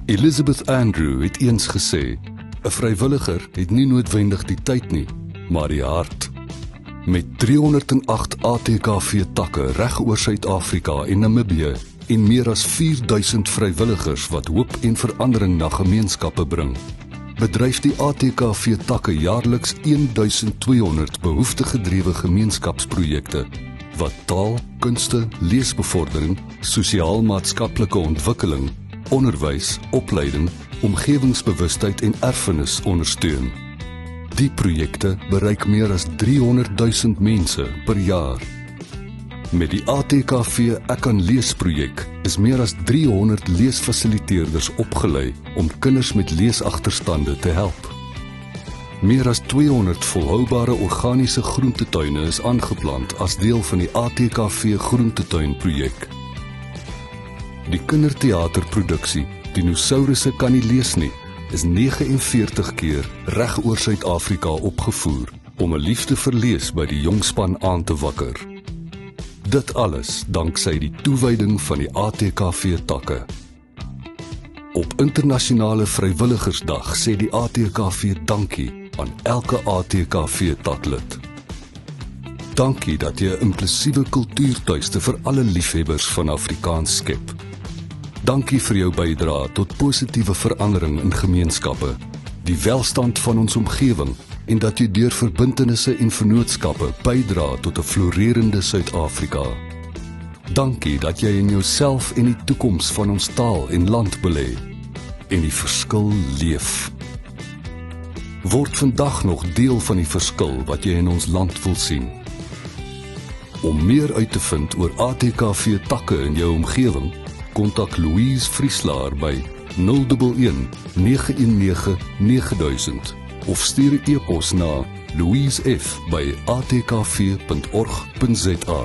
Elizabeth Andrew het eens gesê, 'n vrywilliger het nie noodwendig die tyd nie, maar die hart. Met 308 ATKV takke reg oor Suid-Afrika en Namibië en meer as 4000 vrywilligers wat hoop en verandering na gemeenskappe bring, bedryf die ATKV takke jaarliks 1200 behoeftegedrewe gemeenskapsprojekte wat taal, kunste, leesbevordering, sosiaal-maatskaplike ontwikkeling, onderwys, opleiding, omgewingsbewustheid en erfenis ondersteun. Die projekte bereik meer as 300 000 mense per jaar. Met die ATKV Ek kan lees projek is meer as 300 leesfasiliteerders opgelei om kinders met leesagterstande te help. Meer as 200 volhoubare organiese groentetuine is aangeplant as deel van die ATKV Groentetuin-projek. Die kindertheaterproduksie Dinosourusse kan nie lees nie is 49 keer reg oor Suid-Afrika opgevoer om 'n liefde vir lees by die jongspan aan te wakker. Dit alles danksy die toewyding van die ATKV takke. Op Internasionale Vrywilligersdag sê die ATKV dankie aan elke ATKV taklid. Dankie dat jy 'n inklusiewe kultuurtuiste vir alle liefhebbers van Afrikaans skep. Dankie vir jou bydrae tot positiewe verandering in gemeenskappe, die welstand van ons omgewing en dat jy deur verbintenisse en vennootskappe bydra tot 'n floreerende Suid-Afrika. Dankie dat jy in jouself en die toekoms van ons taal en land belê en die verskil leef. Word vandag nog deel van die verskil wat jy in ons land wil sien. Om meer uit te vind oor ATKV takke in jou omgewing, kontak Louise Vrieslaar by 011 919 9000 of stuur 'n e-pos na louisef@atkv.org.za.